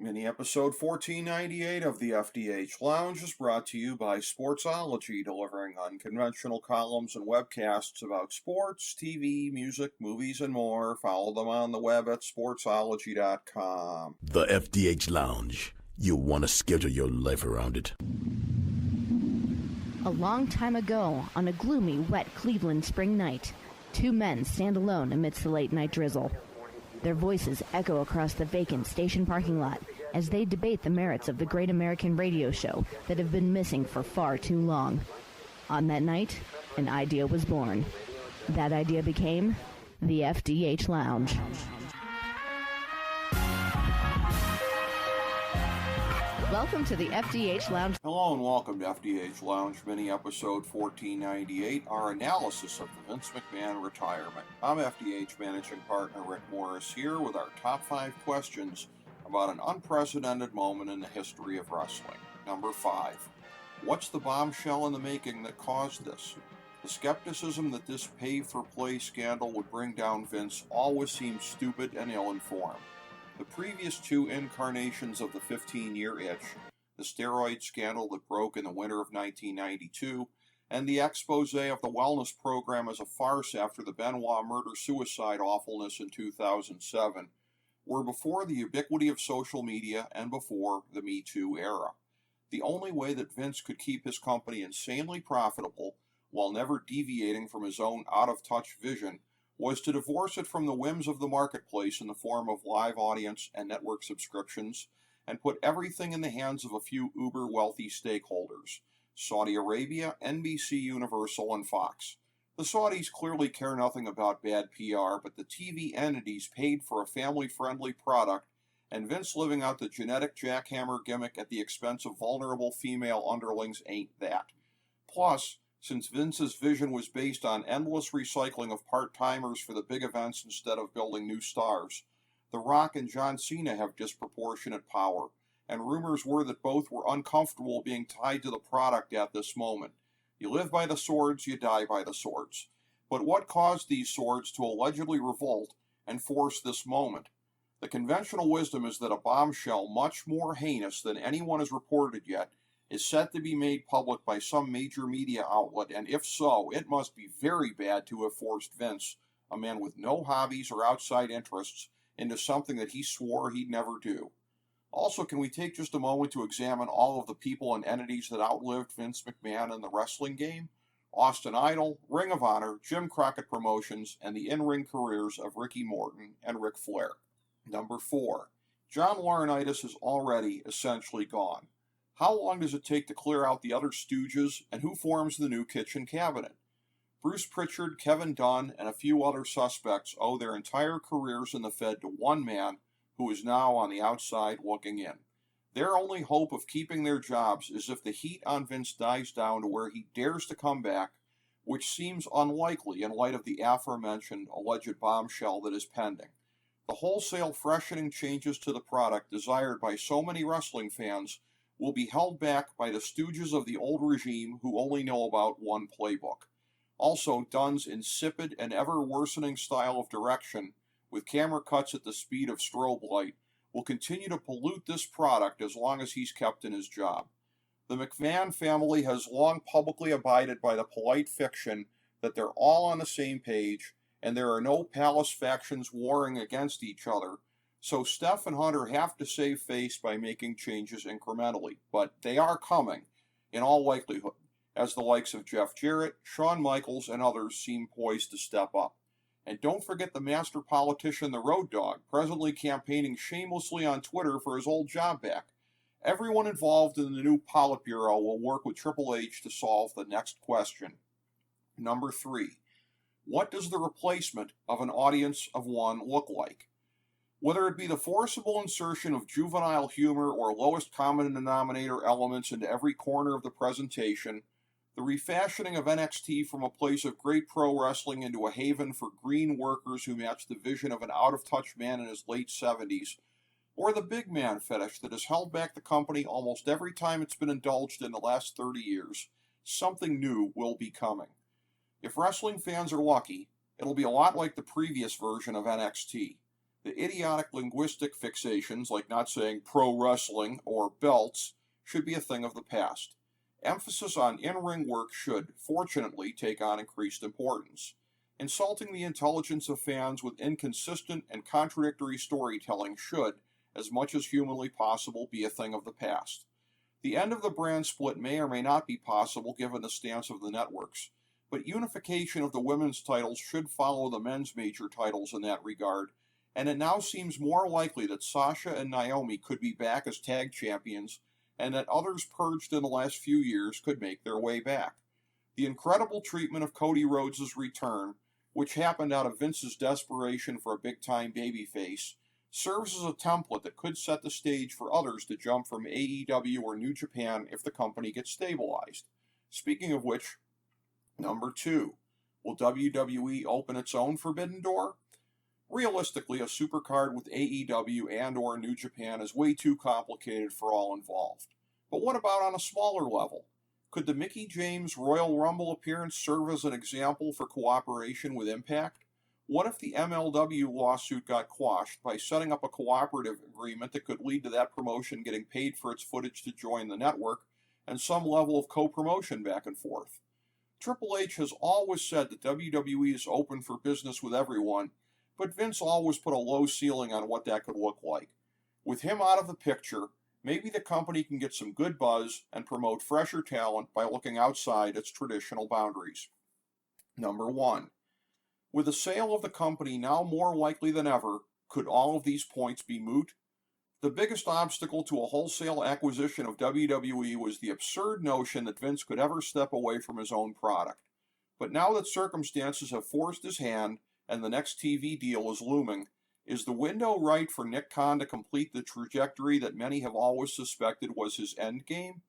Mini episode 1498 of the FDH Lounge is brought to you by Sportsology, delivering unconventional columns and webcasts about sports, TV, music, movies, and more. Follow them on the web at sportsology.com. The FDH Lounge. You'll want to schedule your life around it. A long time ago, on a gloomy, wet Cleveland spring night, two men stand alone amidst the late-night drizzle. Their voices echo across the vacant station parking lot as they debate the merits of the great American radio show that have been missing for far too long. On that night, an idea was born. That idea became the FDH Lounge. Welcome to the FDH Lounge. Hello and welcome to FDH Lounge mini episode 1498, our analysis of the Vince McMahon retirement. I'm FDH managing partner Rick Morris here with our top 5 questions about an unprecedented moment in the history of wrestling. Number 5. What's the bombshell in the making that caused this? The skepticism that this pay-for-play scandal would bring down Vince always seemed stupid and ill-informed. The previous 2 incarnations of the 15-year itch, the steroid scandal that broke in the winter of 1992, and the expose of the wellness program as a farce after the Benoit murder-suicide awfulness in 2007, were before the ubiquity of social media and before the Me Too era. The only way that Vince could keep his company insanely profitable while never deviating from his own out-of-touch vision was to divorce it from the whims of the marketplace in the form of live audience and network subscriptions, and put everything in the hands of a few uber-wealthy stakeholders: Saudi Arabia, NBC Universal, and Fox. The Saudis clearly care nothing about bad PR, but the TV entities paid for a family-friendly product, and Vince living out the genetic jackhammer gimmick at the expense of vulnerable female underlings ain't that. Plus, since Vince's vision was based on endless recycling of part-timers for the big events instead of building new stars, The Rock and John Cena have disproportionate power, and rumors were that both were uncomfortable being tied to the product at this moment. You live by the swords, you die by the swords. But what caused these swords to allegedly revolt and force this moment? The conventional wisdom is that a bombshell much more heinous than anyone has reported yet is set to be made public by some major media outlet, and if so, it must be very bad to have forced Vince, a man with no hobbies or outside interests, into something that he swore he'd never do. Also, can we take just a moment to examine all of the people and entities that outlived Vince McMahon in the wrestling game? Austin Idol, Ring of Honor, Jim Crockett Promotions, and the in-ring careers of Ricky Morton and Ric Flair. Number 4. John Laurinaitis is already essentially gone. How long does it take to clear out the other stooges, and who forms the new kitchen cabinet? Bruce Pritchard, Kevin Dunn, and a few other suspects owe their entire careers in the Fed to one man who is now on the outside looking in. Their only hope of keeping their jobs is if the heat on Vince dies down to where he dares to come back, which seems unlikely in light of the aforementioned alleged bombshell that is pending. The wholesale freshening changes to the product desired by so many wrestling fans will be held back by the stooges of the old regime who only know about one playbook. Also, Dunn's insipid and ever-worsening style of direction, with camera cuts at the speed of strobe light, will continue to pollute this product as long as he's kept in his job. The McMahon family has long publicly abided by the polite fiction that they're all on the same page and there are no palace factions warring against each other, so Steph and Hunter have to save face by making changes incrementally, but they are coming, in all likelihood, as the likes of Jeff Jarrett, Shawn Michaels, and others seem poised to step up. And don't forget the master politician, the Road Dogg, presently campaigning shamelessly on Twitter for his old job back. Everyone involved in the new Politburo will work with Triple H to solve the next question. Number 3. What does the replacement of an audience of one look like? Whether it be the forcible insertion of juvenile humor or lowest common denominator elements into every corner of the presentation, the refashioning of NXT from a place of great pro wrestling into a haven for green workers who match the vision of an out-of-touch man in his late 70s, or the big man fetish that has held back the company almost every time it's been indulged in the last 30 years, something new will be coming. If wrestling fans are lucky, it'll be a lot like the previous version of NXT. The idiotic linguistic fixations, like not saying pro wrestling or belts, should be a thing of the past. Emphasis on in-ring work should, fortunately, take on increased importance. Insulting the intelligence of fans with inconsistent and contradictory storytelling should, as much as humanly possible, be a thing of the past. The end of the brand split may or may not be possible given the stance of the networks, but unification of the women's titles should follow the men's major titles in that regard, and it now seems more likely that Sasha and Naomi could be back as tag champions, and that others purged in the last few years could make their way back. The incredible treatment of Cody Rhodes' return, which happened out of Vince's desperation for a big-time babyface, serves as a template that could set the stage for others to jump from AEW or New Japan if the company gets stabilized. Speaking of which, number 2, will WWE open its own forbidden door? Realistically, a supercard with AEW and or New Japan is way too complicated for all involved. But what about on a smaller level? Could the Mickie James Royal Rumble appearance serve as an example for cooperation with Impact? What if the MLW lawsuit got quashed by setting up a cooperative agreement that could lead to that promotion getting paid for its footage to join the network, and some level of co-promotion back and forth? Triple H has always said that WWE is open for business with everyone, but Vince always put a low ceiling on what that could look like. With him out of the picture, maybe the company can get some good buzz and promote fresher talent by looking outside its traditional boundaries. Number 1. With the sale of the company now more likely than ever, could all of these points be moot? The biggest obstacle to a wholesale acquisition of WWE was the absurd notion that Vince could ever step away from his own product. But now that circumstances have forced his hand and the next TV deal is looming, is the window right for Nick Khan to complete the trajectory that many have always suspected was his end game?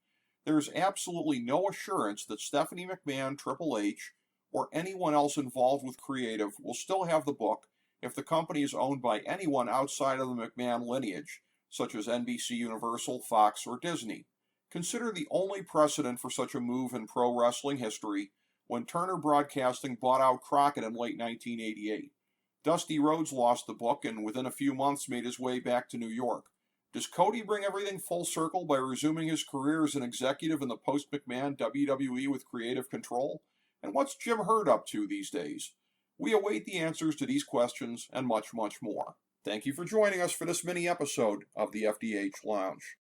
There is absolutely no assurance that Stephanie McMahon, Triple H, or anyone else involved with creative will still have the book if the company is owned by anyone outside of the McMahon lineage, such as NBC Universal, Fox, or Disney. Consider the only precedent for such a move in pro wrestling history when Turner Broadcasting bought out Crockett in late 1988. Dusty Rhodes lost the book and within a few months made his way back to New York. Does Cody bring everything full circle by resuming his career as an executive in the post-McMahon WWE with creative control? And what's Jim Herd up to these days? We await the answers to these questions and much, much more. Thank you for joining us for this mini episode of the FDH Lounge.